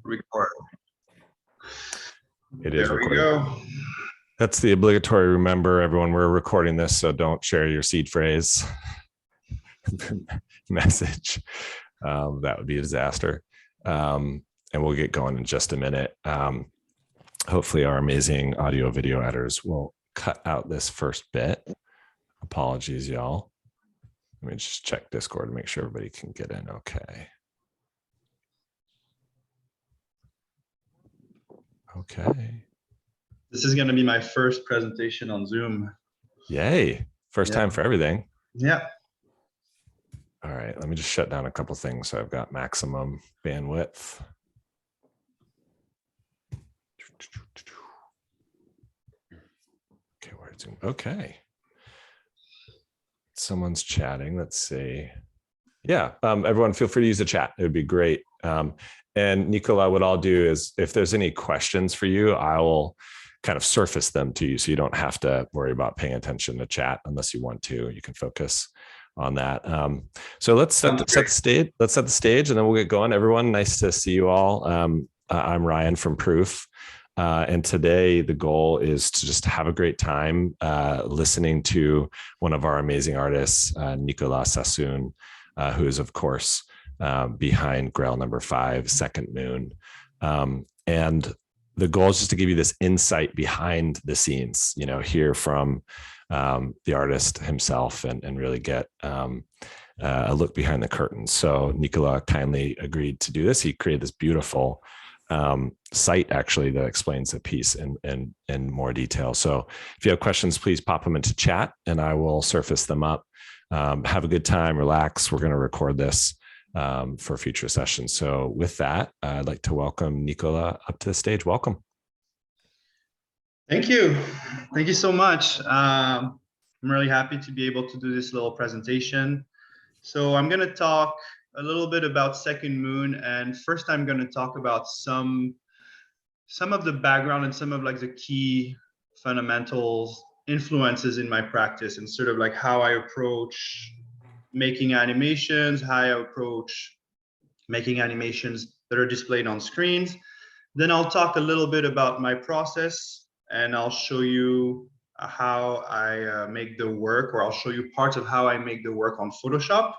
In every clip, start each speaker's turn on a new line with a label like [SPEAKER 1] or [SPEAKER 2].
[SPEAKER 1] Record.
[SPEAKER 2] It is
[SPEAKER 1] there
[SPEAKER 2] recording.
[SPEAKER 1] We go.
[SPEAKER 2] That's the obligatory remember, everyone, we're recording this, so don't share your seed phrase message. That would be a disaster. And we'll get going in just a minute. Hopefully our amazing audio video editors will cut out this first bit. Apologies, y'all. Let me just check Discord to make sure everybody can get in okay. Okay.
[SPEAKER 1] This is going to be my first presentation on Zoom.
[SPEAKER 2] Yay. First time for everything.
[SPEAKER 1] Yeah.
[SPEAKER 2] All right. Let me just shut down a couple things so I've got maximum bandwidth. Okay. Where's Zoom? Okay. Someone's chatting. Let's see. Yeah. Everyone feel free to use the chat. It would be great. And Nicolas, what I'll do is if there's any questions for you, I will kind of surface them to you so you don't have to worry about paying attention to chat unless you want to. You can focus on that. So let's set the stage. Let's set the stage and then we'll get going. Everyone, nice to see you all. I'm Ryan from Proof. And today the goal is to just have a great time listening to one of our amazing artists, Nicolas Sassoon, who is, of course, behind Grail number 5, Second Moon. And the goal is just to give you this insight behind the scenes, you know, hear from the artist himself and really get a look behind the curtain. So Nicolas kindly agreed to do this. He created this beautiful site actually that explains the piece in more detail. So if you have questions, please pop them into chat and I will surface them up. Have a good time, relax. We're going to record this for future sessions. So with that, I'd like to welcome Nicolas up to the stage. Welcome.
[SPEAKER 1] Thank you. Thank you so much. I'm really happy to be able to do this little presentation. So I'm going to talk a little bit about Second Moon, and first I'm going to talk about some of the background and some of like the key fundamentals, influences in my practice, and sort of like how I approach making animations, how I approach making animations that are displayed on screens. Then I'll talk a little bit about my process and I'll show you how I make the work, or I'll show you parts of how I make the work on Photoshop.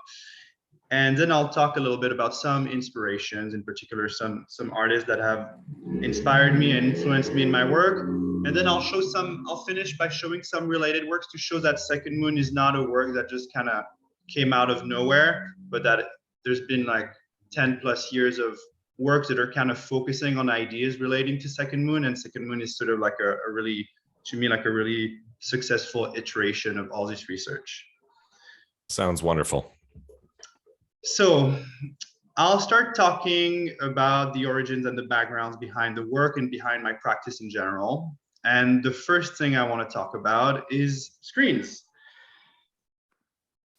[SPEAKER 1] And then I'll talk a little bit about some inspirations, in particular some artists that have inspired me and influenced me in my work. And then I'll finish by showing some related works to show that Second Moon is not a work that just kind of came out of nowhere, but that there's been like 10 plus years of work that are kind of focusing on ideas relating to Second Moon. And Second Moon is sort of like a really, to me, like a really successful iteration of all this research.
[SPEAKER 2] Sounds wonderful.
[SPEAKER 1] So I'll start talking about the origins and the backgrounds behind the work and behind my practice in general. And the first thing I want to talk about is screens.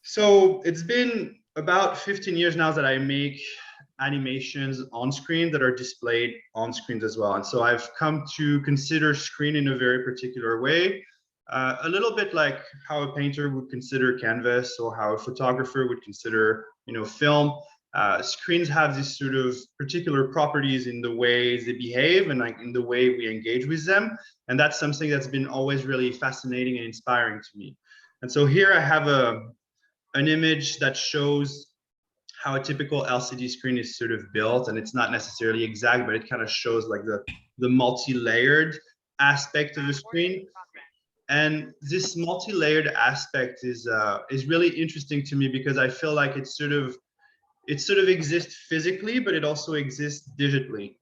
[SPEAKER 1] So it's been about 15 years now that I make animations on screen that are displayed on screens as well. And so I've come to consider screen in a very particular way, a little bit like how a painter would consider canvas or how a photographer would consider, you know, film. Screens have these sort of particular properties in the way they behave and like in the way we engage with them. And that's something that's been always really fascinating and inspiring to me. And so here I have an image that shows how a typical LCD screen is sort of built, and it's not necessarily exact, but it kind of shows like the multi-layered aspect of the screen. And this multi-layered aspect is really interesting to me because I feel like it sort of exists physically, but it also exists digitally.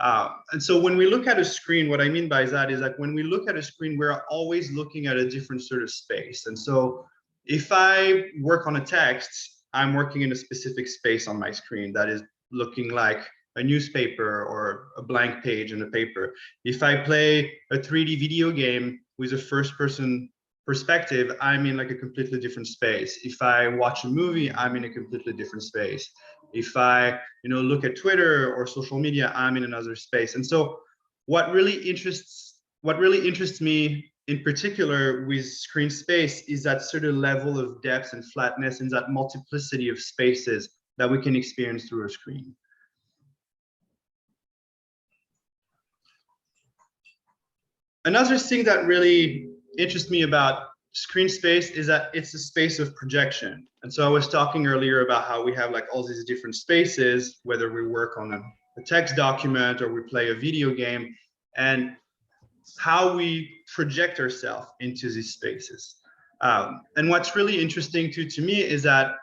[SPEAKER 1] And so when we look at a screen, what I mean by that is like when we look at a screen, we're always looking at a different sort of space. And so if I work on a text, I'm working in a specific space on my screen that is looking like a newspaper or a blank page in a paper. If I play a 3D video game with a first-person perspective, I'm in like a completely different space. If I watch a movie, I'm in a completely different space. If I, you know, look at Twitter or social media, I'm in another space. And so what really interests me in particular with screen space is that certain level of depth and flatness and that multiplicity of spaces that we can experience through a screen. another thing that really interests me about screen space is that it's a space of projection. And so I was talking earlier about how we have like all these different spaces, whether we work on a text document or we play a video game, and how we project ourselves into these spaces. And what's really interesting to me is that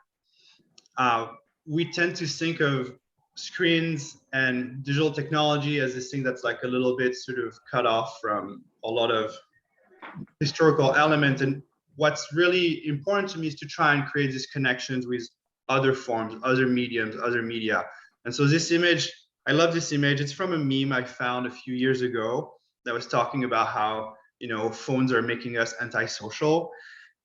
[SPEAKER 1] we tend to think of screens and digital technology as this thing that's like a little bit sort of cut off from a lot of historical elements. And what's really important to me is to try and create these connections with other forms, other mediums, other media. And so this image, I love this image. It's from a meme I found a few years ago that was talking about how, you know, phones are making us antisocial.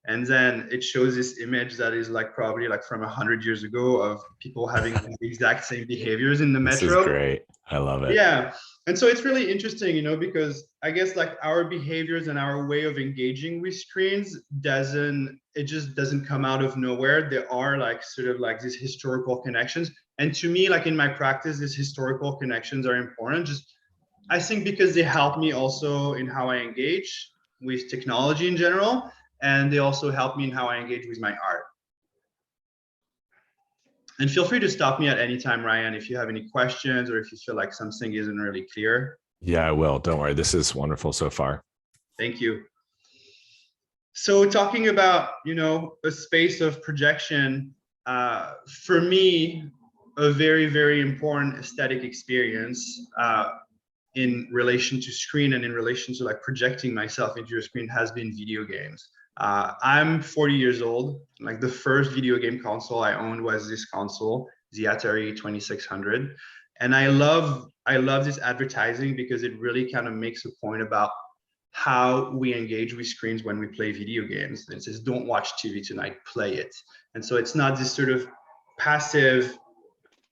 [SPEAKER 1] And then it shows this image that is like probably like from 100 years ago of people having the exact same behaviors in the metro.
[SPEAKER 2] This is great. I love it.
[SPEAKER 1] Yeah. And so it's really interesting, you know, because I guess like our behaviors and our way of engaging with screens just doesn't come out of nowhere. There are like sort of like these historical connections. And to me, like in my practice, these historical connections are important. Just I think because they help me also in how I engage with technology in general. And they also help me in how I engage with my art. And feel free to stop me at any time, Ryan, if you have any questions or if you feel like something isn't really clear.
[SPEAKER 2] Yeah, I will. Don't worry. This is wonderful so far.
[SPEAKER 1] Thank you. So talking about, you know, a space of projection, for me, a very, very important aesthetic experience in relation to screen and in relation to like projecting myself into a screen has been video games. I'm 40 years old. Like the first video game console I owned was this console, the Atari 2600. And I love this advertising because it really kind of makes a point about how we engage with screens when we play video games. It says, don't watch TV tonight, play it. And so it's not this sort of passive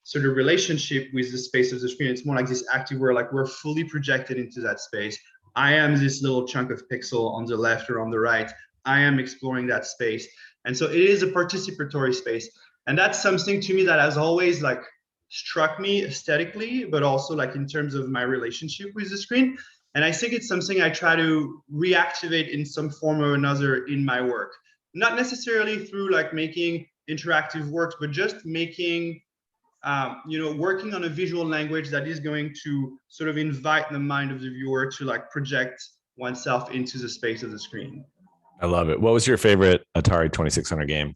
[SPEAKER 1] sort of relationship with the space of the screen. It's more like this active where like we're fully projected into that space. I am this little chunk of pixel on the left or on the right. I am exploring that space. And so it is a participatory space. And that's something to me that has always like struck me aesthetically, but also like in terms of my relationship with the screen. And I think it's something I try to reactivate in some form or another in my work. Not necessarily through like making interactive works, but just making, you know, working on a visual language that is going to sort of invite the mind of the viewer to like project oneself into the space of the screen.
[SPEAKER 2] I love it. What was your favorite Atari 2600 game?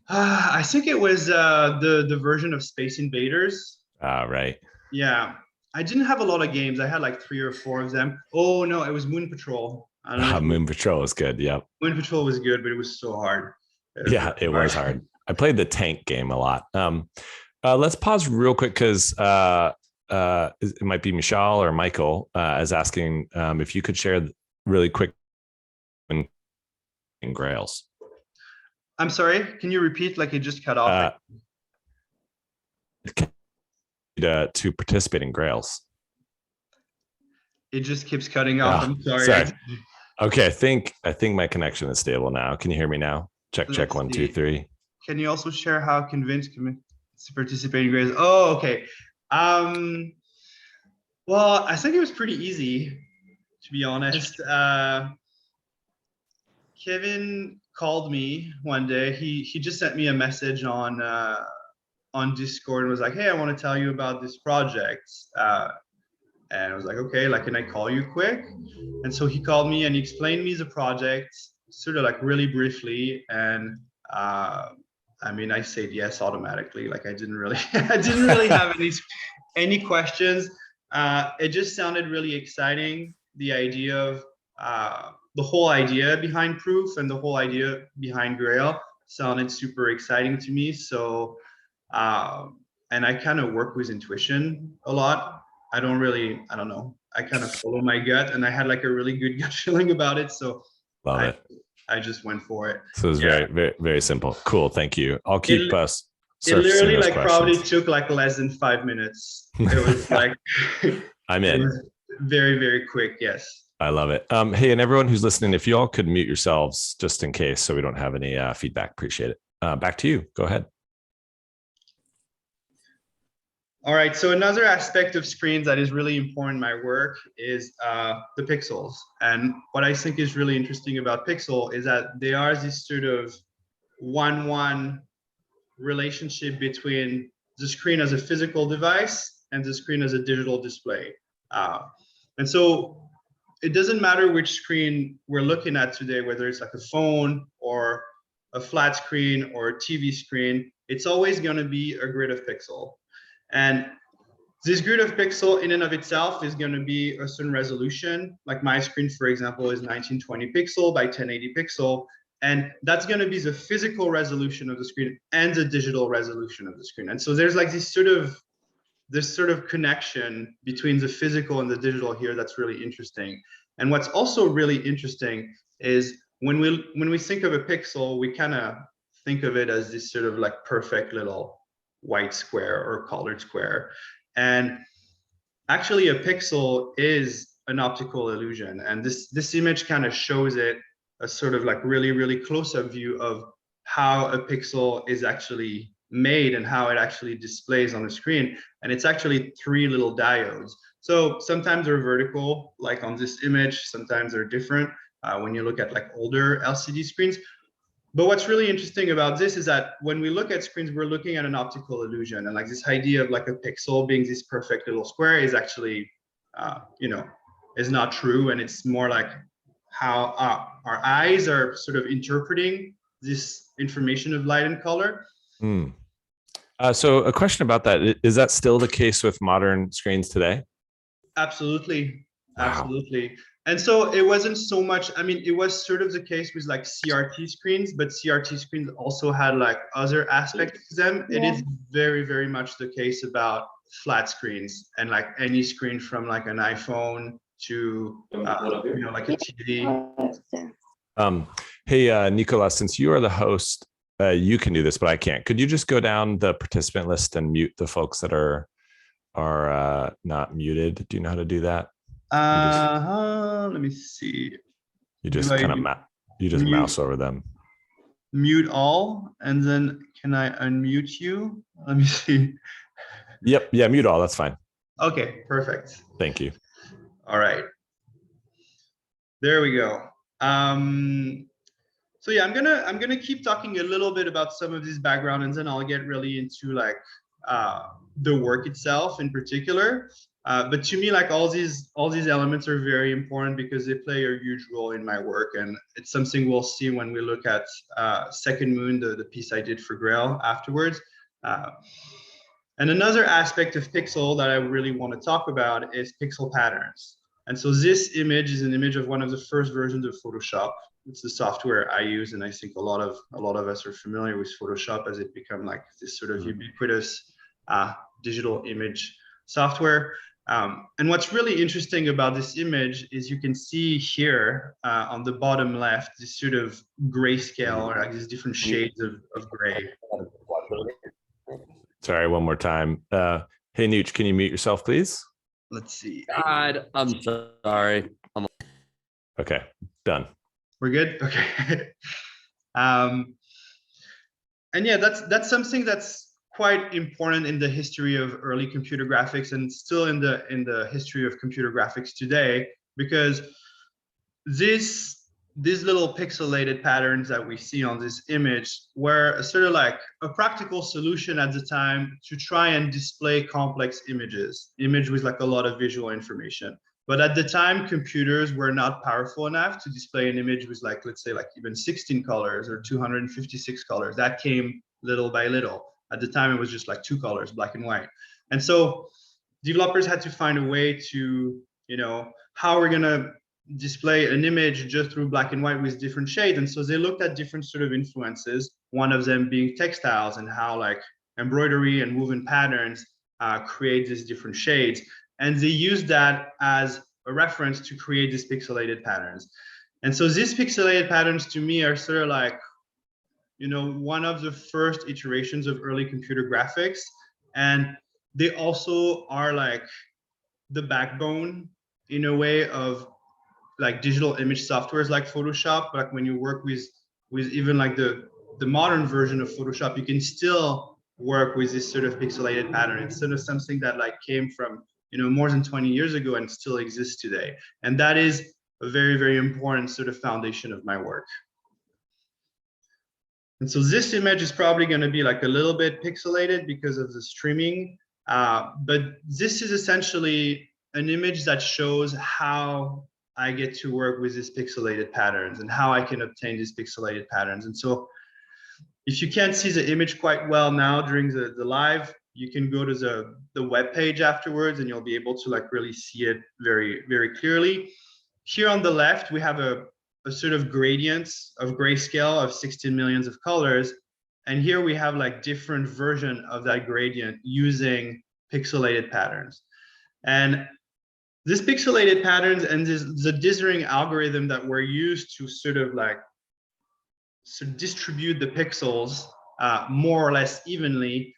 [SPEAKER 1] I think it was the version of Space Invaders.
[SPEAKER 2] Right.
[SPEAKER 1] Yeah. I didn't have a lot of games. I had like 3 or 4 of them. Oh, no, it was Moon Patrol. I don't know.
[SPEAKER 2] Moon Patrol was good. Yep.
[SPEAKER 1] Moon Patrol was good, but it was so hard.
[SPEAKER 2] It was hard. I played the tank game a lot. Let's pause real quick because it might be Michelle or Michael is asking if you could share really quick in Grails.
[SPEAKER 1] I'm sorry, can you repeat? Like it just cut off.
[SPEAKER 2] To participate in Grails.
[SPEAKER 1] It just keeps cutting off. I'm sorry.
[SPEAKER 2] Okay, I think my connection is stable now. Can you hear me now? Check 1, 2, 3.
[SPEAKER 1] Can you also share how convinced to participate in Grails? Oh, okay. Well, I think it was pretty easy, to be honest. Kevin called me one day. He just sent me a message on Discord and was like, "Hey, I want to tell you about this project." And I was like, "Okay, like, can I call you quick?" And so he called me and he explained me the project, sort of like really briefly. And I mean, I said yes automatically. Like I didn't really have any questions. It just sounded really exciting. The idea of the whole idea behind Proof and the whole idea behind Grail sounded super exciting to me. So, and I kind of work with intuition a lot. I don't know. I kind of follow my gut, and I had like a really good gut feeling about it. So
[SPEAKER 2] love it.
[SPEAKER 1] I just went for it.
[SPEAKER 2] So it was very, very, very simple. Cool. Thank you. I'll keep us.
[SPEAKER 1] It literally like probably took like less than 5 minutes. It was like
[SPEAKER 2] I'm in.
[SPEAKER 1] Very, very quick. Yes.
[SPEAKER 2] I love it. Hey, and everyone who's listening, if you all could mute yourselves just in case so we don't have any feedback, appreciate it. Back to you. Go ahead.
[SPEAKER 1] All right, so another aspect of screens that is really important in my work is the pixels. And what I think is really interesting about pixel is that they are this sort of one-one relationship between the screen as a physical device and the screen as a digital display. And so it doesn't matter which screen we're looking at today, whether it's like a phone or a flat screen or a TV screen, it's always going to be a grid of pixel. And this grid of pixel in and of itself is going to be a certain resolution. Like my screen, for example, is 1920 pixel by 1080 pixel. And that's going to be the physical resolution of the screen and the digital resolution of the screen. And so there's like this sort of connection between the physical and the digital here that's really interesting. And what's also really interesting is when we think of a pixel, we kind of think of it as this sort of like perfect little white square or colored square. And actually a pixel is an optical illusion. And this image kind of shows it a sort of like really, really close-up view of how a pixel is actually made and how it actually displays on the screen. And it's actually 3 little diodes. So sometimes they're vertical, like on this image, sometimes they're different when you look at like older LCD screens. But what's really interesting about this is that when we look at screens, we're looking at an optical illusion. And like this idea of like a pixel being this perfect little square is actually, is not true. And it's more like how our eyes are sort of interpreting this information of light and color.
[SPEAKER 2] So a question about that, is that still the case with modern screens today?
[SPEAKER 1] Absolutely.
[SPEAKER 2] Wow.
[SPEAKER 1] Absolutely. And so it wasn't so much, I mean, it was sort of the case with like CRT screens, but CRT screens also had like other aspects to them. Yeah. It is very, very much the case about flat screens and like any screen from like an iPhone to, like a TV.
[SPEAKER 2] Hey, Nicolas, since you are the host, you can do this, but I can't. Could you just go down the participant list and mute the folks that are not muted? Do you know how to do that?
[SPEAKER 1] Let me see.
[SPEAKER 2] You just kind of mouse over them.
[SPEAKER 1] Mute all, and then can I unmute you? Let me see.
[SPEAKER 2] Yep. Yeah. Mute all. That's fine.
[SPEAKER 1] Okay. Perfect.
[SPEAKER 2] Thank you.
[SPEAKER 1] All right. There we go. So yeah, I'm gonna keep talking a little bit about some of this background, and then I'll get really into like the work itself in particular. But to me, like all these elements are very important because they play a huge role in my work, and it's something we'll see when we look at Second Moon, the piece I did for Grail afterwards. And another aspect of pixel that I really want to talk about is pixel patterns. And so this image is an image of one of the first versions of Photoshop. It's the software I use, and I think a lot of us are familiar with Photoshop as it become like this sort of ubiquitous digital image software. And what's really interesting about this image is you can see here on the bottom left this sort of grayscale, or like these different shades of gray.
[SPEAKER 2] Sorry, one more time. Hey, Nooch, can you mute yourself, please?
[SPEAKER 1] Let's see.
[SPEAKER 3] God, I'm sorry.
[SPEAKER 2] Okay, done.
[SPEAKER 1] We're good. Okay. And yeah, that's something that's quite important in the history of early computer graphics, and still in the history of computer graphics today, because these little pixelated patterns that we see on this image were sort of like a practical solution at the time to try and display complex images with like a lot of visual information. But at the time, computers were not powerful enough to display an image with like, let's say like even 16 colors or 256 colors. That came little by little. At the time, it was just like 2 colors, black and white. And so developers had to find a way to, how we're gonna display an image just through black and white with different shades. And so they looked at different sort of influences, one of them being textiles and how like embroidery and woven patterns create these different shades. And they used that as a reference to create these pixelated patterns. And so these pixelated patterns to me are sort of like, one of the first iterations of early computer graphics. And they also are like the backbone in a way of like digital image softwares like Photoshop. Like when you work with even like the modern version of Photoshop, you can still work with this sort of pixelated pattern. It's sort of something that like came from, more than 20 years ago and still exists today. And that is a very, very important sort of foundation of my work. And so this image is probably going to be like a little bit pixelated because of the streaming. But this is essentially an image that shows how I get to work with these pixelated patterns and how I can obtain these pixelated patterns. And so if you can't see the image quite well now during the live, you can go to the web page afterwards and you'll be able to like really see it very, very clearly. Here on the left, we have a sort of gradients of grayscale of 16 millions of colors. And here we have like different version of that gradient using pixelated patterns. And this pixelated patterns and the dithering algorithm that we're used to sort of like distribute the pixels more or less evenly,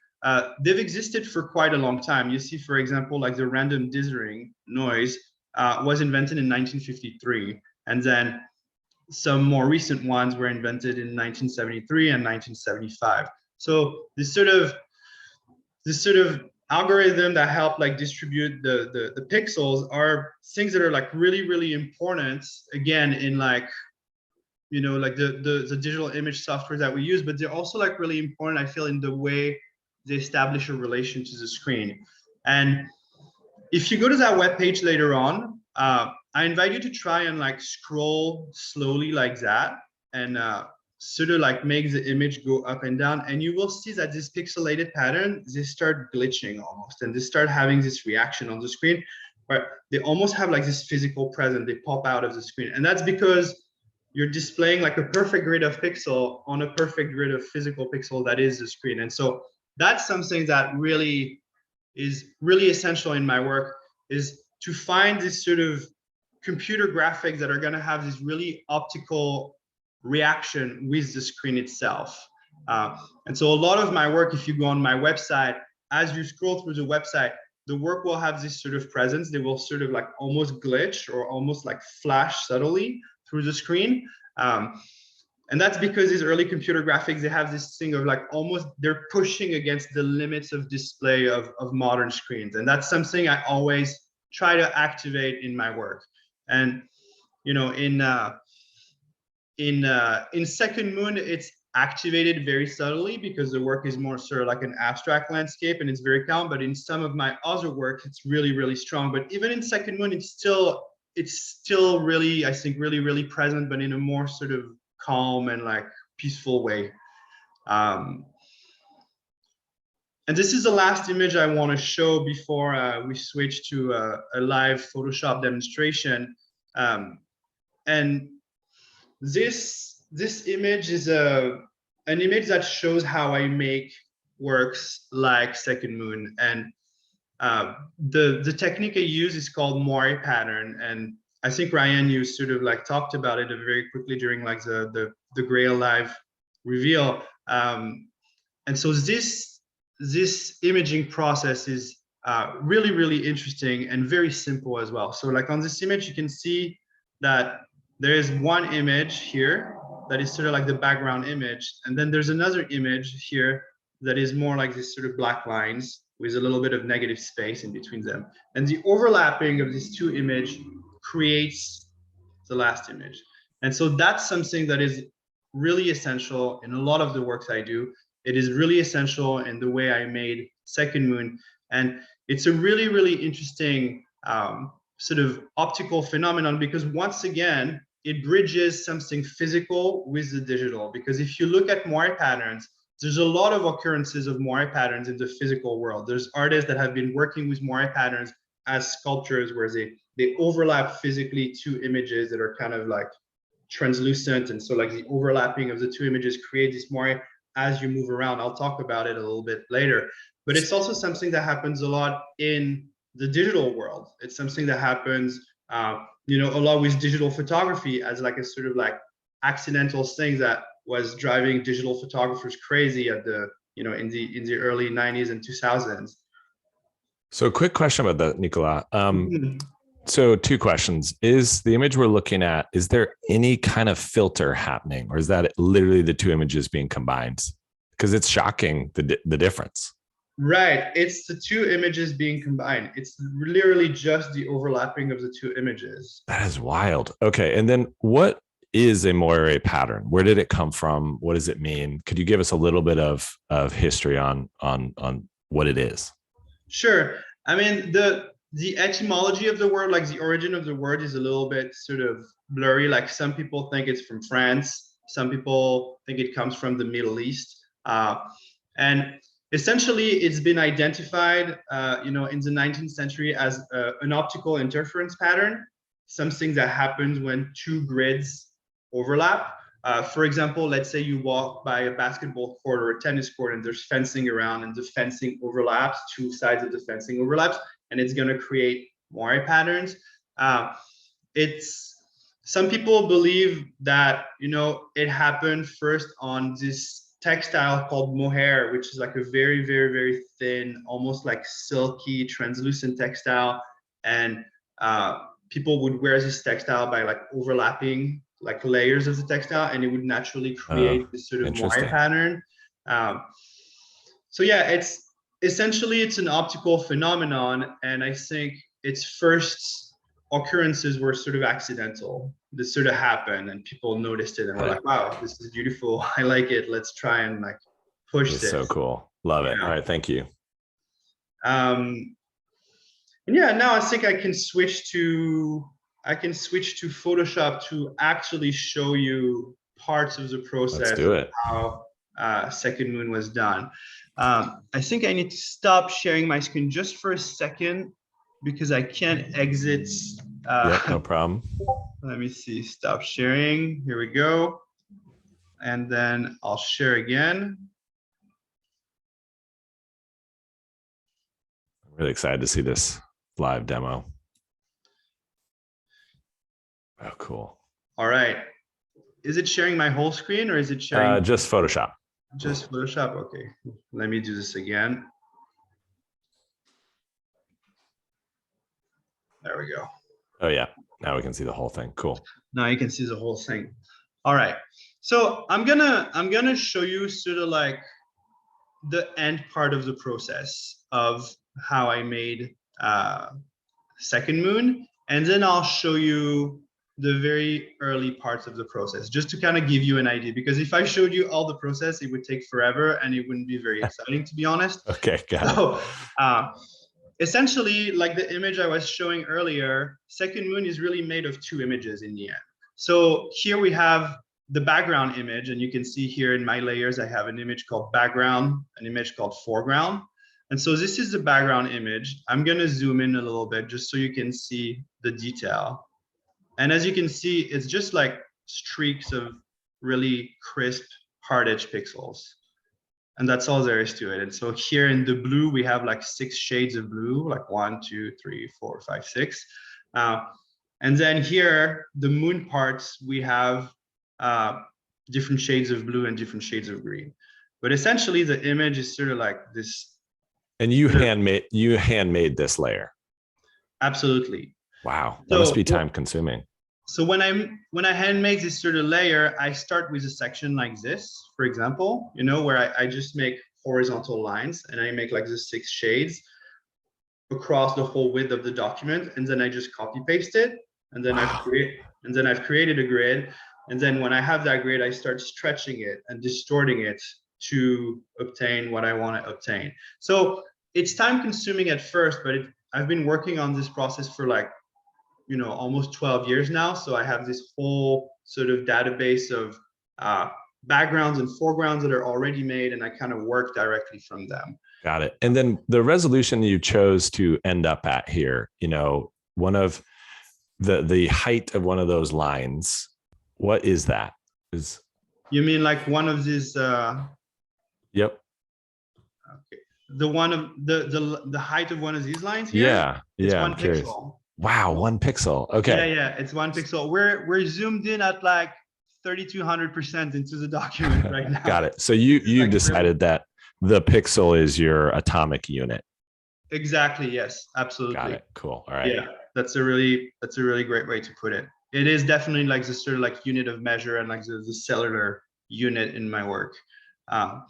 [SPEAKER 1] they've existed for quite a long time. You see, for example, like the random dithering noise was invented in 1953. And then some more recent ones were invented in 1973 and 1975. So this sort of algorithm that help like distribute the pixels are things that are like really, really important, again, in like, like the digital image software that we use, but they're also like really important, I feel, in the way they establish a relation to the screen. And if you go to that web page later on, I invite you to try and like scroll slowly like that and sort of like make the image go up and down. And you will see that this pixelated pattern, they start glitching almost, and they start having this reaction on the screen where they almost have like this physical presence. They pop out of the screen. And that's because you're displaying like a perfect grid of pixel on a perfect grid of physical pixel that is the screen. And so that's something that really is really essential in my work, is to find this sort of computer graphics that are going to have this really optical reaction with the screen itself. And so a lot of my work, if you go on my website, as you scroll through the website, the work will have this sort of presence. They will sort of like almost glitch or almost like flash subtly through the screen. And that's because these early computer graphics, they have this thing of like almost, they're pushing against the limits of display of modern screens. And that's something I always try to activate in my work. And, in Second Moon, it's activated very subtly because the work is more sort of like an abstract landscape and it's very calm. But in some of my other work, it's really, really strong. But even in Second Moon, it's still really, I think, really, really present, but in a more sort of calm and like peaceful way. And this is the last image I want to show before we switch to a live Photoshop demonstration. And this image is an image that shows how I make works like Second Moon. And the technique I use is called Moire pattern. And I think Ryan, you sort of like talked about it very quickly during like the Grail live reveal. And so this imaging process is really, really interesting and very simple as well. So like on this image, you can see that there is one image here that is sort of like the background image. And then there's another image here that is more like this sort of black lines with a little bit of negative space in between them. And the overlapping of these two images creates the last image. And so that's something that is really essential in a lot of the works I do. It is really essential in the way I made Second Moon. And it's a really, really interesting sort of optical phenomenon, because once again, it bridges something physical with the digital. Because if you look at Moire patterns, there's a lot of occurrences of Moire patterns in the physical world. There's artists that have been working with Moire patterns as sculptures where they overlap physically two images that are kind of like translucent. And so like the overlapping of the two images create this Moire as you move around. I'll talk about it a little bit later. But it's also something that happens a lot in the digital world. It's something that happens a lot with digital photography as like a sort of like accidental thing that was driving digital photographers crazy at the, in the early 90s and 2000s.
[SPEAKER 2] So a quick question about that, Nicolas. So two questions. Is the image we're looking at, is there any kind of filter happening, or is that literally the two images being combined? because it's shocking the difference.
[SPEAKER 1] Right. It's the two images being combined. It's literally just the overlapping of the two images.
[SPEAKER 2] That is wild. Okay. And then what is a moiré pattern? Where did it come from? What does it mean? Could you give us a little bit of history on what it is?
[SPEAKER 1] Sure. I mean, the etymology of the word, like the origin of the word, is a little bit sort of blurry. Like some people think it's from France. Some people think it comes from the Middle East. And essentially, it's been identified, in the 19th century as an optical interference pattern, something that happens when two grids overlap. For example, let's say you walk by a basketball court or a tennis court and there's fencing around and the fencing overlaps, two sides of the fencing overlaps, and it's going to create moiré patterns. Some people believe that, it happened first on this textile called mohair, which is like a very, very, very thin, almost like silky, translucent textile. And people would wear this textile by like overlapping like layers of the textile, and it would naturally create this sort of moiré pattern. So yeah, it's an optical phenomenon, and I think its first occurrences were sort of accidental. This sort of happened and people noticed it and were like, wow, this is beautiful. I like it. Let's try and like push this.
[SPEAKER 2] So cool. Love it. All right. Thank you.
[SPEAKER 1] And yeah, now I think I can switch to Photoshop to actually show you parts of the process.
[SPEAKER 2] Let's do it.
[SPEAKER 1] How Second Moon was done. I think I need to stop sharing my screen just for a second because I can't exit.
[SPEAKER 2] No problem.
[SPEAKER 1] Let me see. Stop sharing. Here we go. And then I'll share again.
[SPEAKER 2] I'm really excited to see this live demo. Oh, cool.
[SPEAKER 1] All right. Is it sharing my whole screen or is it sharing?
[SPEAKER 2] Just Photoshop.
[SPEAKER 1] Just Photoshop. Okay. Let me do this again. There we go.
[SPEAKER 2] Oh yeah. Now we can see the whole thing. Cool.
[SPEAKER 1] Now you can see the whole thing. All right. So I'm gonna show you sort of like the end part of the process of how I made Second Moon, and then I'll show you the very early parts of the process, just to kind of give you an idea. Because if I showed you all the process, it would take forever and it wouldn't be very exciting, to be honest.
[SPEAKER 2] Okay, got it.
[SPEAKER 1] Essentially, like the image I was showing earlier, Second Moon is really made of two images in the end. So here we have the background image, and you can see here in my layers, I have an image called background, an image called foreground. And so this is the background image. I'm going to zoom in a little bit just so you can see the detail. And as you can see, it's just like streaks of really crisp, hard-edge pixels. And that's all there is to it. And so here in the blue, we have like 6 shades of blue, like 1, 2, 3, 4, 5, 6. And then here, the moon parts, we have different shades of blue and different shades of green. But essentially, the image is sort of like this.
[SPEAKER 2] And you handmade this layer.
[SPEAKER 1] Absolutely.
[SPEAKER 2] Wow, that must be time consuming.
[SPEAKER 1] So when I hand make this sort of layer, I start with a section like this, for example, where I just make horizontal lines and I make like the 6 shades across the whole width of the document, and then I just copy paste it, and then I've created a grid, and then when I have that grid, I start stretching it and distorting it to obtain what I want to obtain. So it's time consuming at first, but I've been working on this process for like almost 12 years now. So I have this whole sort of database of backgrounds and foregrounds that are already made, and I kind of work directly from them.
[SPEAKER 2] Got it. And then the resolution you chose to end up at here, one of the height of one of those lines, what is that?
[SPEAKER 1] You mean like one of these?
[SPEAKER 2] Yep.
[SPEAKER 1] Okay. The one of the height of one of these lines here?
[SPEAKER 2] Yeah.
[SPEAKER 1] It's
[SPEAKER 2] yeah.
[SPEAKER 1] 1 pixel.
[SPEAKER 2] Wow, 1 pixel. Okay.
[SPEAKER 1] Yeah, it's 1 pixel. We're zoomed in at like 3,200% into the document right now.
[SPEAKER 2] Got it. So you decided that the pixel is your atomic unit.
[SPEAKER 1] Exactly. Yes. Absolutely.
[SPEAKER 2] Got it. Cool. All right.
[SPEAKER 1] Yeah, that's a really great way to put it. It is definitely like the sort of like unit of measure and like the cellular unit in my work. And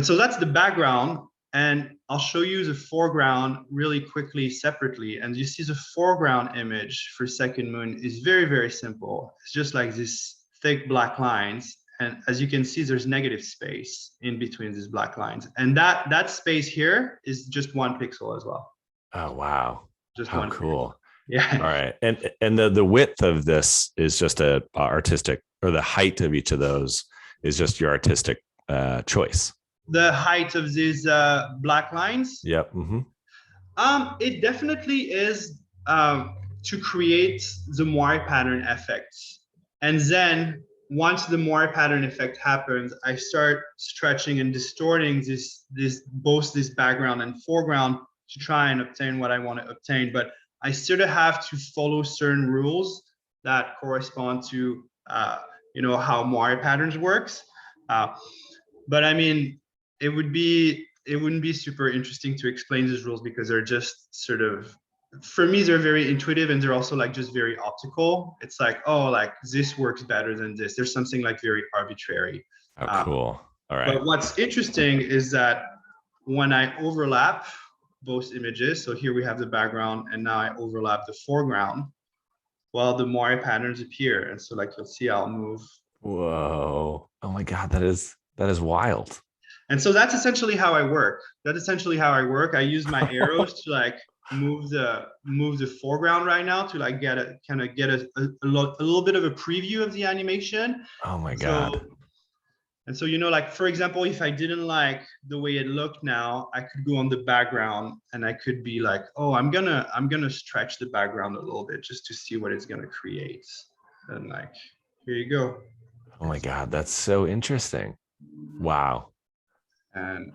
[SPEAKER 1] so that's the background. And I'll show you the foreground really quickly separately. And you see the foreground image for second moon is very, very simple. It's just like this thick black lines. And as you can see, there's negative space in between these black lines. And that space here is just 1 pixel as well.
[SPEAKER 2] Oh, wow.
[SPEAKER 1] Just
[SPEAKER 2] how
[SPEAKER 1] one
[SPEAKER 2] cool.
[SPEAKER 1] pixel. Yeah.
[SPEAKER 2] All right. And the width of this is just a artistic, or the height of each of those is just your artistic choice.
[SPEAKER 1] The height of these black lines.
[SPEAKER 2] Yep. Mm-hmm.
[SPEAKER 1] It definitely is to create the Moire pattern effects. And then once the Moire pattern effect happens, I start stretching and distorting both this background and foreground to try and obtain what I want to obtain. But I sort of have to follow certain rules that correspond to how Moire patterns works. But I mean, it wouldn't be super interesting to explain these rules because they're just sort of, for me, they're very intuitive, and they're also like just very optical. It's like, oh, like this works better than this. There's something like very arbitrary.
[SPEAKER 2] Oh, cool. All right.
[SPEAKER 1] But what's interesting is that when I overlap both images, so here we have the background and now I overlap the foreground, well, the Moire patterns appear. And so like you'll see, I'll move.
[SPEAKER 2] Whoa. Oh my God, that is wild.
[SPEAKER 1] And so that's essentially how I work. I use my arrows to like move the foreground right now to like get a little bit of a preview of the animation.
[SPEAKER 2] Oh my God.
[SPEAKER 1] And so, like, for example, if I didn't like the way it looked now, I could go on the background and I could be like, oh, I'm gonna stretch the background a little bit just to see what it's gonna create. And like, here you go.
[SPEAKER 2] Oh my God, that's so interesting. Wow.
[SPEAKER 1] And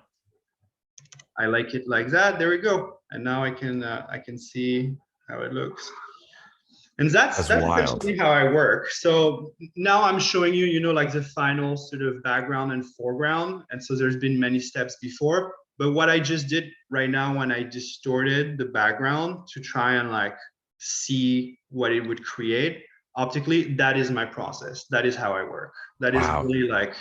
[SPEAKER 1] I like it like that. There we go. And now I can see how it looks. And that's essentially how I work. So now I'm showing you, like the final sort of background and foreground. And so there's been many steps before. But what I just did right now when I distorted the background to try and like see what it would create optically, that is my process. That is how I work. That is really like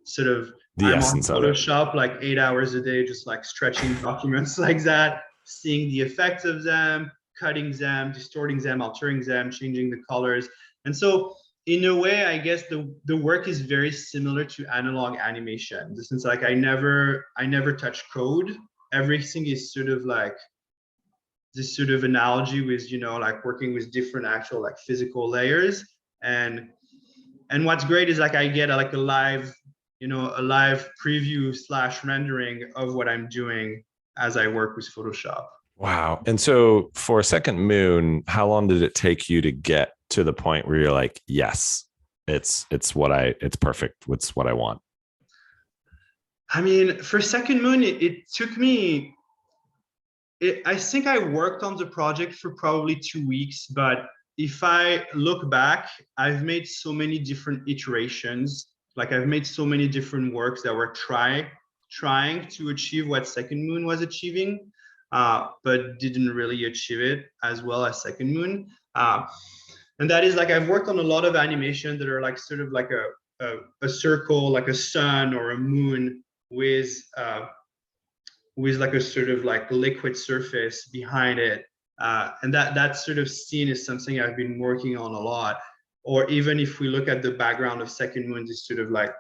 [SPEAKER 1] sort of
[SPEAKER 2] the essence of
[SPEAKER 1] Photoshop, like 8 hours a day, just like stretching documents like that, seeing the effects of them, cutting them, distorting them, altering them, changing the colors. And so in a way, I guess the work is very similar to analog animation. Since like I never touch code. Everything is sort of like this sort of analogy with, like working with different actual like physical layers. And what's great is like I get like a live preview / rendering of what I'm doing as I work with Photoshop.
[SPEAKER 2] Wow. And so for Second Moon, how long did it take you to get to the point where you're like, yes, it's perfect. It's what I want?
[SPEAKER 1] I mean, for Second Moon, it took me, I think I worked on the project for probably 2 weeks, but if I look back, I've made so many different iterations. Like I've made so many different works that were trying to achieve what Second Moon was achieving, but didn't really achieve it as well as Second Moon. And that is like, I've worked on a lot of animation that are like sort of like a circle, like a sun or a moon with like a sort of like liquid surface behind it. And that sort of scene is something I've been working on a lot. Or even if we look at the background of Second Moon, this sort of like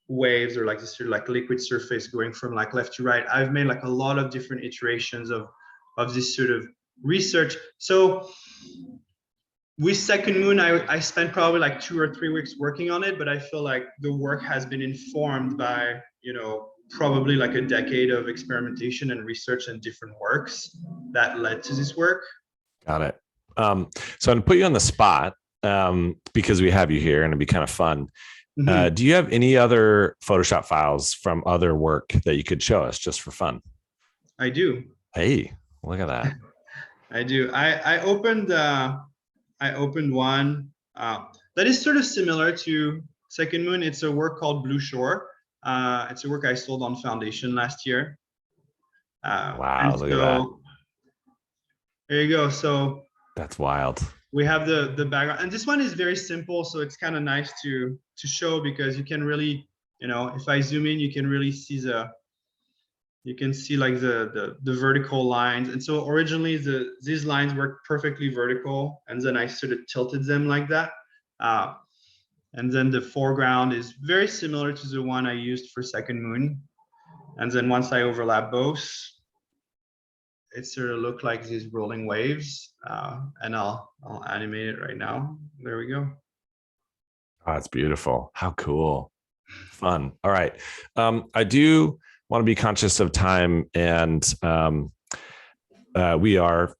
[SPEAKER 1] waves or like this sort of like liquid surface going from like left to right. I've made like a lot of different iterations of this sort of research. So with Second Moon, I spent probably like 2 or 3 weeks working on it, but I feel like the work has been informed by, probably like a decade of experimentation and research and different works that led to this work.
[SPEAKER 2] Got it. So I'm gonna put you on the spot because we have you here and it'd be kind of fun. Mm-hmm. Do you have any other Photoshop files from other work that you could show us just for fun?
[SPEAKER 1] I do.
[SPEAKER 2] Hey, look at that.
[SPEAKER 1] I do. I opened one that is sort of similar to Second Moon. It's a work called Blue Shore. It's a work I sold on Foundation last year.
[SPEAKER 2] Wow, look at that.
[SPEAKER 1] There you go. So
[SPEAKER 2] that's wild.
[SPEAKER 1] We have the background, and this one is very simple, so it's kind of nice to show because you can really You know, if I zoom in, you can really see like the vertical lines. And so originally these lines were perfectly vertical, and then I sort of tilted them like that. And then the foreground is very similar to the one I used for Second Moon. And then once I overlap both, it sort of looked like these rolling waves. And I'll animate it right now. There we go.
[SPEAKER 2] Oh, that's beautiful. How cool. Fun. All right. I do want to be conscious of time, and we are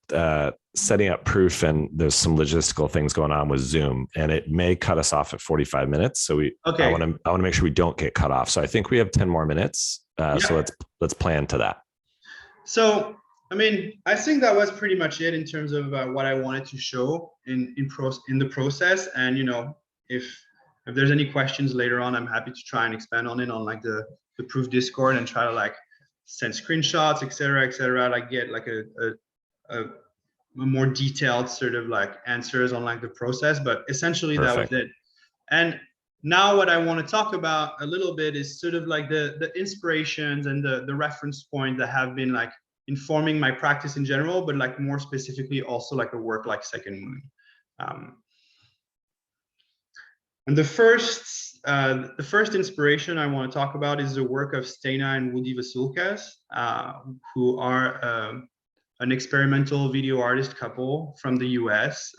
[SPEAKER 2] setting up proof, and there's some logistical things going on with Zoom, and it may cut us off at 45 minutes. So I want to make sure we don't get cut off. So I think we have 10 more minutes. So let's plan to that. So,
[SPEAKER 1] I mean, I think that was pretty much it in terms of what I wanted to show in the process. And, you know, if there's any questions later on, I'm happy to try and expand on it on like the proof Discord and try to like send screenshots, et cetera, like get like a more detailed sort of like answers on like the process. But essentially that was it. And now what I want to talk about a little bit is sort of like the inspirations and the reference point that have been like informing my practice in general, but like more specifically also like a work like Second Moon. And the first inspiration I want to talk about is the work of Stena and Woody Vasulkas, who are an experimental video artist couple from the US.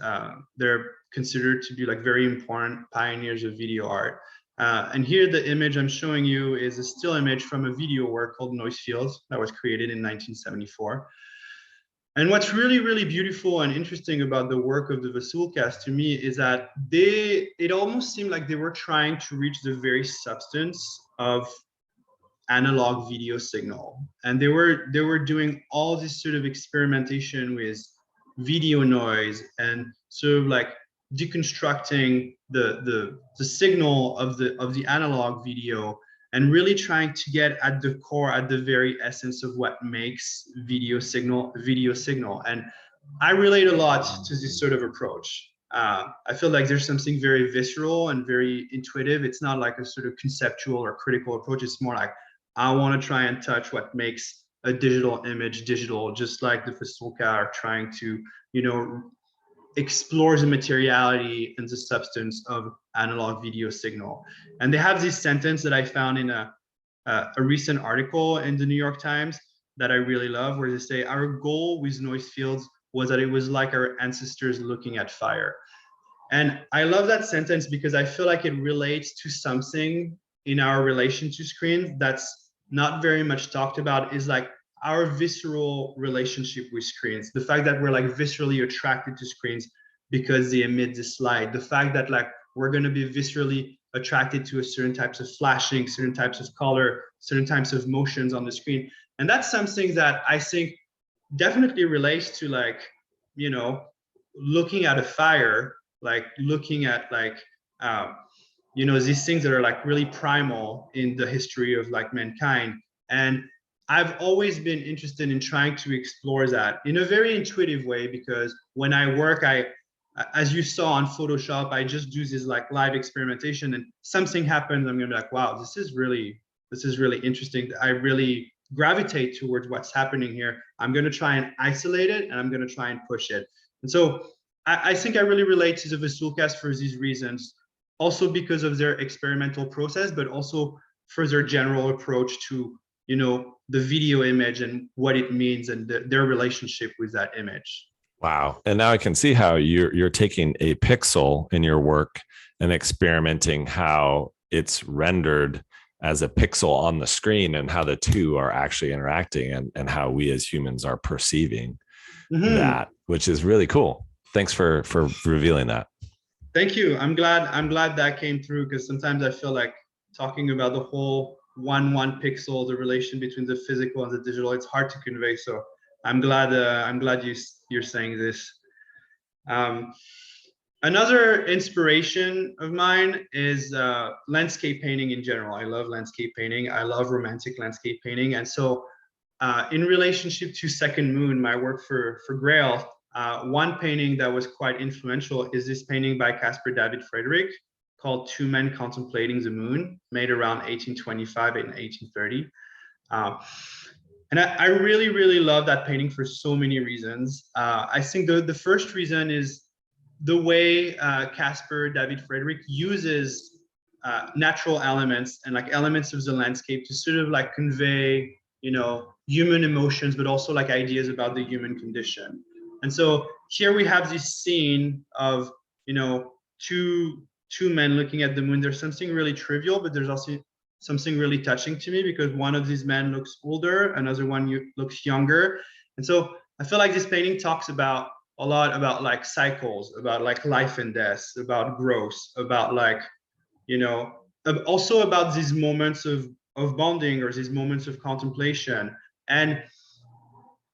[SPEAKER 1] They're considered to be like very important pioneers of video art. And here the image I'm showing you is a still image from a video work called Noise Fields that was created in 1974. And what's really, really beautiful and interesting about the work of the Vasulkas to me is that it almost seemed like they were trying to reach the very substance of analog video signal. And they were doing all this sort of experimentation with video noise and sort of like deconstructing the signal of the analog video, and really trying to get at the core, at the very essence of what makes video signal. And I relate a lot to this sort of approach. I feel like there's something very visceral and very intuitive. It's not like a sort of conceptual or critical approach. It's more like, I want to try and touch what makes a digital image digital, just like the Vasulka are trying to, you know, explore the materiality and the substance of analog video signal. And they have this sentence that I found in a recent article in the New York Times that I really love, where they say, our goal with Noise Fields was that it was like our ancestors looking at fire. And I love that sentence because I feel like it relates to something in our relation to screens that's not very much talked about, is like our visceral relationship with screens. The fact that we're like viscerally attracted to screens because they emit this light. The fact that like we're going to be viscerally attracted to a certain types of flashing, certain types of color, certain types of motions on the screen. And that's something that I think definitely relates to like, you know, looking at a fire, like looking at like, you know, these things that are like really primal in the history of like mankind. And I've always been interested in trying to explore that in a very intuitive way, because when I work, as you saw on Photoshop, I just do this like live experimentation, and something happens, I'm gonna be like, wow, this is really interesting. I really gravitate towards what's happening here. I'm gonna try and isolate it, and I'm gonna try and push it. And so I think I really relate to the Vasulkas for these reasons, also because of their experimental process, but also for their general approach to, you know, the video image and what it means and their relationship with that image.
[SPEAKER 2] Wow. And now I can see how you're taking a pixel in your work and experimenting how it's rendered as a pixel on the screen, and how the two are actually interacting, and how we as humans are perceiving that, which is really cool. Thanks for revealing that.
[SPEAKER 1] Thank you. I'm glad that came through, because sometimes I feel like talking about the whole one pixel, the relation between the physical and the digital, it's hard to convey. So I'm glad you're saying this. Another inspiration of mine is landscape painting in general. I love landscape painting. I love romantic landscape painting. And so in relationship to Second Moon, my work for Grail, one painting that was quite influential is this painting by Caspar David Friedrich, called Two Men Contemplating the Moon, made around 1825 and 1830. And I really, really love that painting for so many reasons. I think the first reason is the way Caspar David Friedrich uses natural elements and like elements of the landscape to sort of like convey, you know, human emotions, but also like ideas about the human condition. And so here we have this scene of, you know, two men looking at the moon. There's something really trivial, but there's also something really touching to me because one of these men looks older, another one looks younger. And so I feel like this painting talks about a lot about like cycles, about like life and death, about growth, about like, you know, also about these moments of bonding or these moments of contemplation. And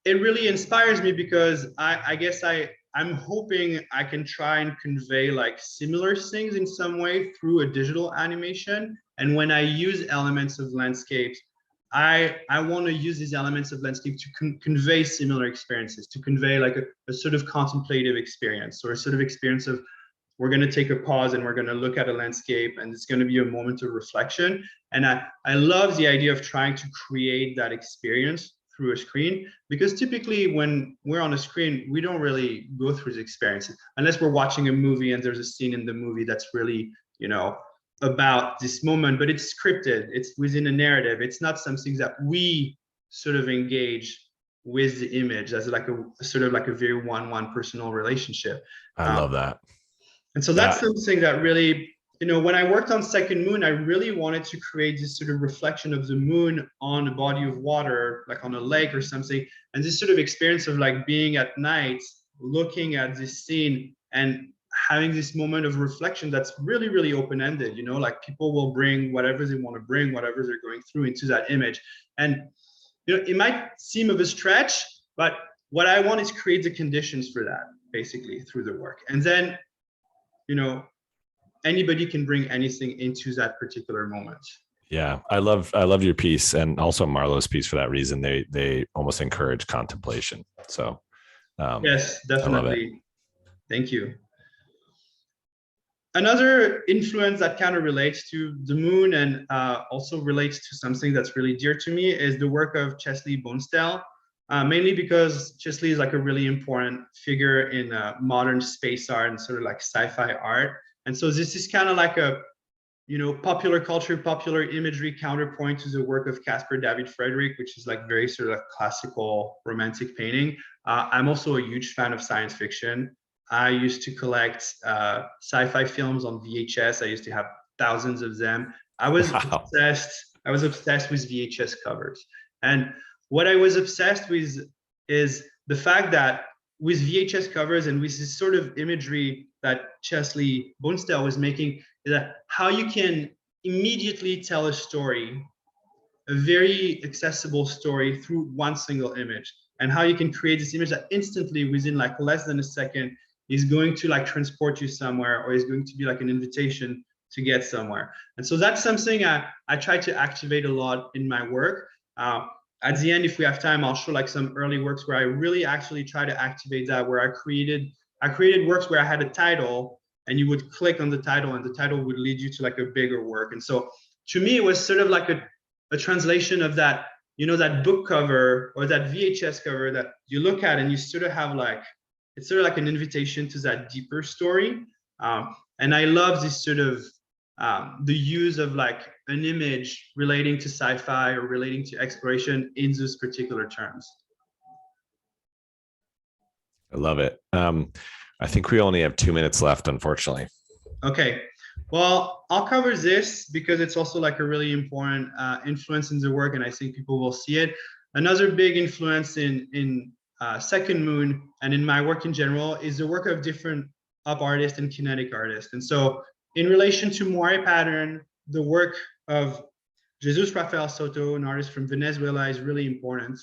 [SPEAKER 1] it really inspires me because I guess I'm hoping I can try and convey like similar things in some way through a digital animation. And when I use elements of landscapes, I want to use these elements of landscape to convey similar experiences, to convey like a sort of contemplative experience or a sort of experience of we're going to take a pause and we're going to look at a landscape and it's going to be a moment of reflection. And I love the idea of trying to create that experience through a screen, because typically when we're on a screen, we don't really go through the experiences unless we're watching a movie and there's a scene in the movie that's really, you know, about this moment, but it's scripted, it's within a narrative. It's not something that we sort of engage with the image as like a sort of like a very one-on-one personal relationship.
[SPEAKER 2] I love that.
[SPEAKER 1] And so that's something that really, you know, when I worked on Second Moon, I really wanted to create this sort of reflection of the moon on a body of water, like on a lake or something. And this sort of experience of like being at night, looking at this scene and having this moment of reflection that's really, really open-ended, you know, like people will bring whatever they want to bring, whatever they're going through into that image. And, you know, it might seem of a stretch, but what I want is create the conditions for that, basically, through the work. And then, you know, anybody can bring anything into that particular moment.
[SPEAKER 2] Yeah, I love your piece, and also Marlo's piece for that reason. They almost encourage contemplation. So
[SPEAKER 1] yes, definitely. Thank you. Another influence that kind of relates to the moon and also relates to something that's really dear to me is the work of Chesley Bonestell, mainly because Chesley is like a really important figure in modern space art and sort of like sci-fi art. And so this is kind of like a, you know, popular culture, popular imagery counterpoint to the work of Caspar David Friedrich, which is like very sort of like classical romantic painting. I'm also a huge fan of science fiction. I used to collect sci-fi films on VHS. I used to have thousands of them. I was obsessed with VHS covers. And what I was obsessed with is the fact that with VHS covers and with this sort of imagery that Chesley Bonestell was making, is that how you can immediately tell a story, a very accessible story through one single image, and how you can create this image that instantly within like less than a second is going to like transport you somewhere, or is going to be like an invitation to get somewhere. And so that's something I try to activate a lot in my work. At the end, if we have time, I'll show like some early works where I really actually try to activate that, where I created works where I had a title and you would click on the title and the title would lead you to like a bigger work. And so to me, it was sort of like a translation of that, you know, that book cover or that VHS cover that you look at and you sort of have like, it's sort of like an invitation to that deeper story. And I love this sort of the use of like an image relating to sci-fi or relating to exploration in those particular terms.
[SPEAKER 2] I love it. I think we only have 2 minutes left, unfortunately.
[SPEAKER 1] Okay. Well, I'll cover this because it's also like a really important influence in the work, and I think people will see it. Another big influence in Second Moon and in my work in general is the work of different up artists and kinetic artists. And so in relation to Moire pattern, the work of Jesus Rafael Soto, an artist from Venezuela, is really important.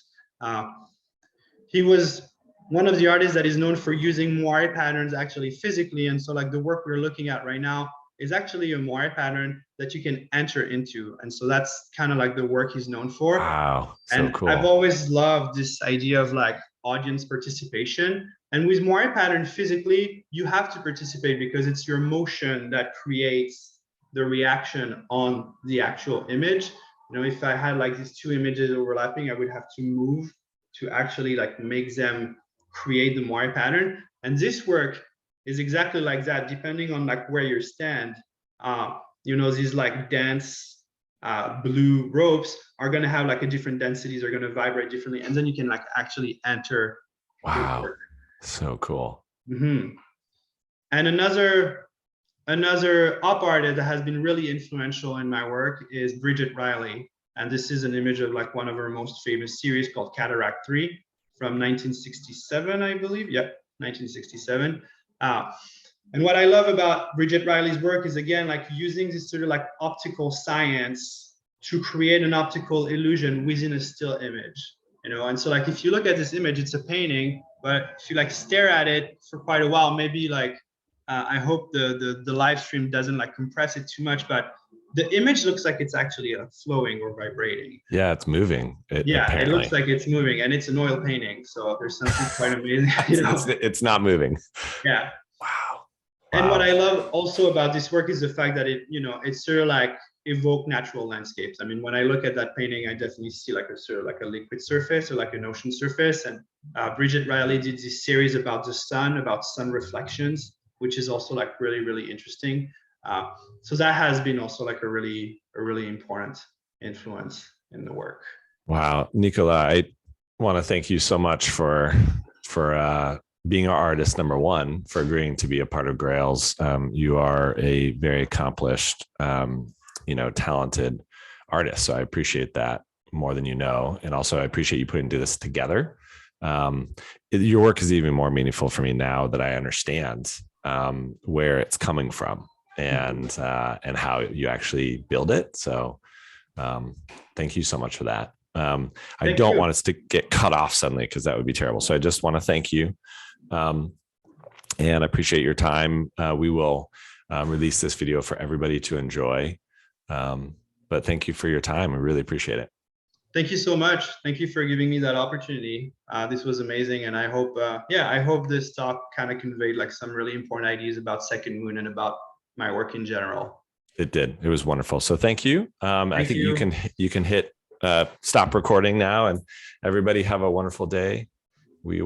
[SPEAKER 1] He was one of the artists that is known for using Moire patterns actually physically. And so like the work we're looking at right now is actually a Moire pattern that you can enter into. And so that's kind of like the work he's known for.
[SPEAKER 2] Wow, so
[SPEAKER 1] and
[SPEAKER 2] cool.
[SPEAKER 1] I've always loved this idea of like audience participation. And with Moire pattern physically, you have to participate because it's your motion that creates the reaction on the actual image. You know, if I had like these two images overlapping, I would have to move to actually like make them create the moire pattern. And this work is exactly like that, depending on like where you stand. You know, these like dense blue ropes are going to have like a different densities, are going to vibrate differently, and then you can like actually enter.
[SPEAKER 2] Wow, so cool.
[SPEAKER 1] And another op artist that has been really influential in my work is Bridget Riley, and this is an image of like one of her most famous series called Cataract 3 from 1967, I believe. Yep, 1967. And what I love about Bridget Riley's work is, again, like using this sort of like optical science to create an optical illusion within a still image, you know. And so like if you look at this image, it's a painting, but if you like stare at it for quite a while, maybe like I hope the live stream doesn't like compress it too much, but the image looks like it's actually flowing or vibrating.
[SPEAKER 2] Yeah, it's moving.
[SPEAKER 1] It looks like it's moving, and it's an oil painting, so there's something quite amazing. You know?
[SPEAKER 2] It's not moving.
[SPEAKER 1] Yeah.
[SPEAKER 2] Wow.
[SPEAKER 1] And what I love also about this work is the fact that it, you know, it's sort of like evoke natural landscapes. I mean, when I look at that painting, I definitely see like a sort of like a liquid surface or like an ocean surface. And Bridget Riley did this series about the sun, about sun reflections, which is also like really, really interesting. So that has been also like a really important influence in the work.
[SPEAKER 2] Wow, Nicolas, I want to thank you so much for being our artist, number one, for agreeing to be a part of Grails. You are a very accomplished, talented artist. So I appreciate that more than you know. And also I appreciate you putting this together. Your work is even more meaningful for me now that I understand where it's coming from and how you actually build it. So thank you so much for that. I don't want us to get cut off suddenly, because that would be terrible. So I just want to thank you. And I appreciate your time. We will release this video for everybody to enjoy. But thank you for your time. I really appreciate it.
[SPEAKER 1] Thank you so much. Thank you for giving me that opportunity. This was amazing. And I hope, I hope this talk kind of conveyed like some really important ideas about Second Moon and about my work in general.
[SPEAKER 2] It did. It was wonderful. So thank you. I think you can hit stop recording now, and everybody have a wonderful day.